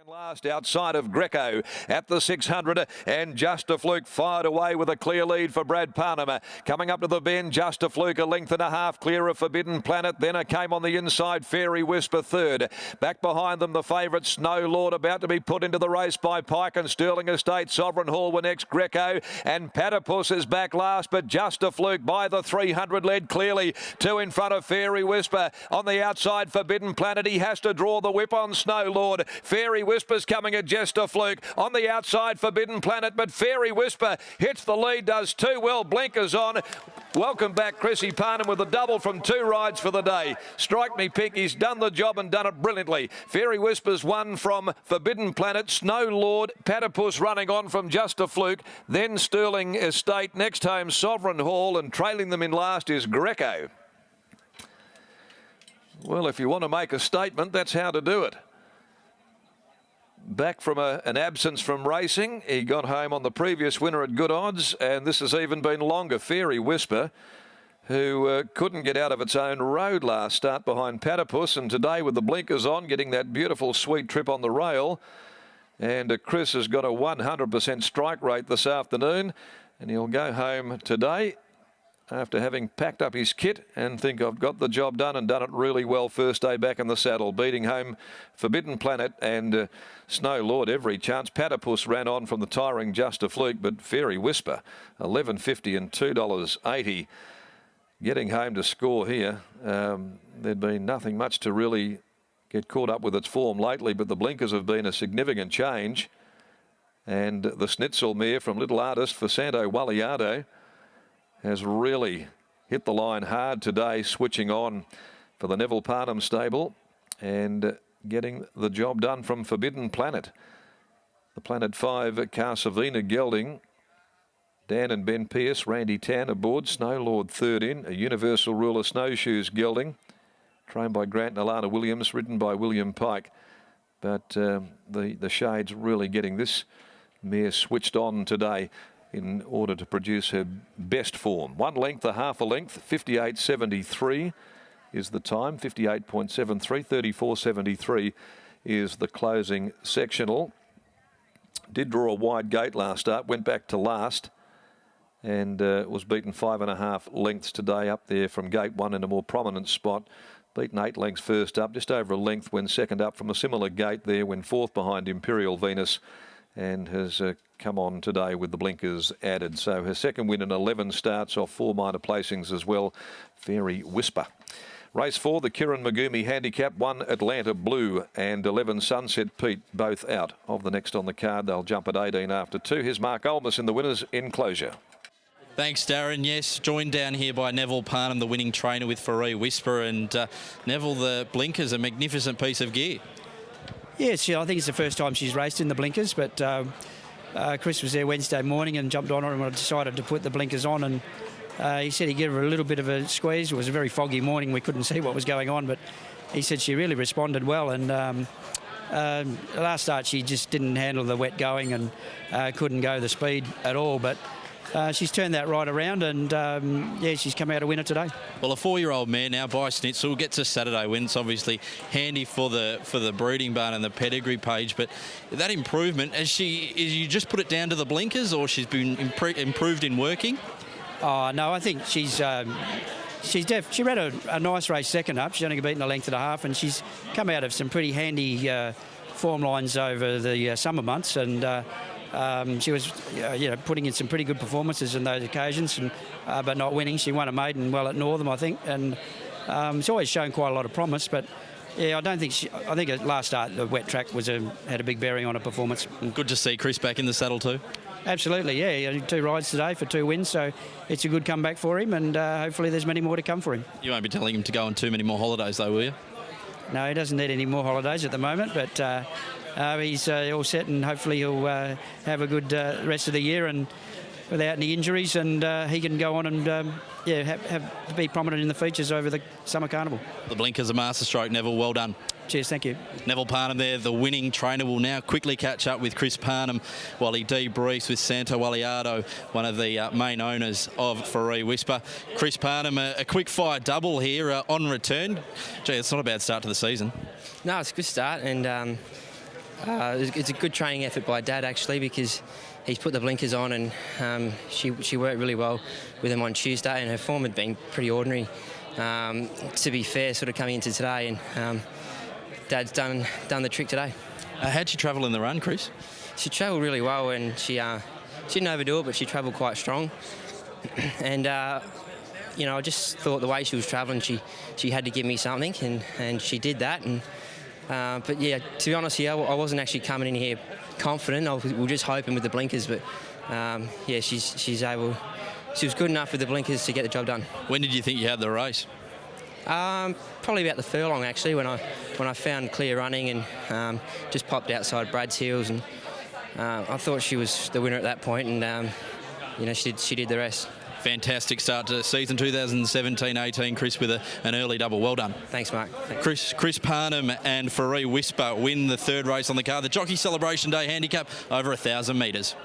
Last outside of Greco at the 600, and Just a Fluke fired away with a clear lead for Brad Parnham. Coming up to the bend, Just a Fluke a length and a half clear of Forbidden Planet. Then it came on the inside, Fairy Whisper third. Back behind them, the favourite Snow Lord about to be put into the race by Pike and Sterling Estate. Sovereign Hall were next, Greco, and Platypus is back last, but Just a Fluke by the 300 led clearly. Two in front of Fairy Whisper. On the outside, Forbidden Planet. He has to draw the whip on Snow Lord. Fairy Whisper's coming at Just a Fluke. On the outside, Forbidden Planet, but Fairy Whisper hits the lead, does too well. Blinkers on. Welcome back, Chrissy Parnham, with a double from 2 rides for the day. Strike me pink, he's done the job and done it brilliantly. Fairy Whisper's won from Forbidden Planet. Snow Lord, Platypus running on from Just a Fluke. Then Sterling Estate. Next home, Sovereign Hall, and trailing them in last is Greco. Well, if you want to make a statement, that's how to do it. Back from an absence from racing. He got home on the previous winner at good odds, and this has even been longer. Fairy Whisper, who couldn't get out of its own road last start behind Platypus, and today with the blinkers on, getting that beautiful sweet trip on the rail. And Chris has got a 100% strike rate this afternoon, and he'll go home today after having packed up his kit and think, I've got the job done and done it really well first day back in the saddle, beating home Forbidden Planet and Snow Lord every chance. Platypus ran on from the tiring Just a Fluke, but Fairy Whisper, $11.50 and $2.80, getting home to score here. There'd been nothing much to really get caught up with its form lately, but the blinkers have been a significant change. And the Schnitzel mare from Little Artist for Santo Walliardo has really hit the line hard today, switching on for the Neville Parnham stable and getting the job done from Forbidden Planet. The Planet 5, Carsavina gelding. Dan and Ben Pearce, Randy Tan aboard. Snow Lord third in. A Universal Ruler Snowshoes gelding, trained by Grant and Alana Williams, ridden by William Pike. But the Shades really getting this mare switched on today in order to produce her best form. 1 length, a half a length, 58.73 is the time, 58.73, 34.73 is the closing sectional. Did draw a wide gate last start, went back to last, and was beaten 5.5 lengths today up there from gate 1 in a more prominent spot. Beaten 8 lengths first up, just over a length when second up from a similar gate there, when fourth behind Imperial Venus, and has come on today with the blinkers added. So her second win in 11 starts off 4 minor placings as well. Fairy Whisper. Race 4, the Kieran Magumi Handicap, 1 Atlanta Blue and 11 Sunset Pete, both out of the next on the card. They'll jump at 18 after 2. Here's Mark Olmos in the winners' enclosure. Thanks, Darren. Yes, joined down here by Neville Parnham, the winning trainer with Fairy Whisper, and Neville, the blinkers, a magnificent piece of gear. Yes, I think it's the first time she's raced in the blinkers, but Chris was there Wednesday morning and jumped on her, and I decided to put the blinkers on, and he said he'd give her a little bit of a squeeze. It was a very foggy morning. We couldn't see what was going on, but he said she really responded well, and last start she just didn't handle the wet going and couldn't go the speed at all, but she's turned that right around, and yeah, she's come out a winner today. Well, a 4-year-old mare now by Schnitzel gets a Saturday win. It's obviously handy for the breeding barn and the pedigree page, but that improvement, is you just put it down to the blinkers, or she's been improved in working? Oh no, I think she ran a nice race second up. She's only beaten a length and a half, and she's come out of some pretty handy form lines over the summer months, and she was putting in some pretty good performances in those occasions, and but not winning. She won a maiden well at Northam, I think, and she's always shown quite a lot of promise. But yeah, I think at last start the wet track had a big bearing on her performance. Good to see Chris back in the saddle too. Absolutely, yeah. 2 rides today for 2 wins, so it's a good comeback for him, and hopefully there's many more to come for him. You won't be telling him to go on too many more holidays though, will you? No, he doesn't need any more holidays at the moment, but he's all set, and hopefully he'll have a good rest of the year and without any injuries, and he can go on and be prominent in the features over the summer carnival. The blinkers a masterstroke, Neville. Well done. Cheers, thank you. Neville Parnham there, the winning trainer, will now quickly catch up with Chris Parnham while he debriefs with Santo Walliardo, one of the main owners of Fairy Whisper. Chris Parnham, a quick fire double here on return. Gee, it's not a bad start to the season. No, it's a good start, and It's a good training effort by Dad, actually, because he's put the blinkers on, and she worked really well with him on Tuesday, and her form had been pretty ordinary, to be fair, sort of coming into today, and Dad's done the trick today. How'd she travel in the run, Chris? She travelled really well, and she didn't overdo it, but she travelled quite strong. And you know, I just thought the way she was travelling, she had to give me something, and she did that. And but yeah, to be honest, I wasn't actually coming in here confident. We were just hoping with the blinkers, but yeah, she was good enough with the blinkers to get the job done. When did you think you had the race? Probably about the furlong, actually, when I found clear running and just popped outside Brad's heels, and I thought she was the winner at that point, and you know, she did the rest. Fantastic start to season 2017-18, Chris, with an early double. Well done. Thanks, Mark. Thanks. Chris Parnham and Faree Whisper win the third race on the card. The Jockey Celebration Day Handicap over 1,000 metres.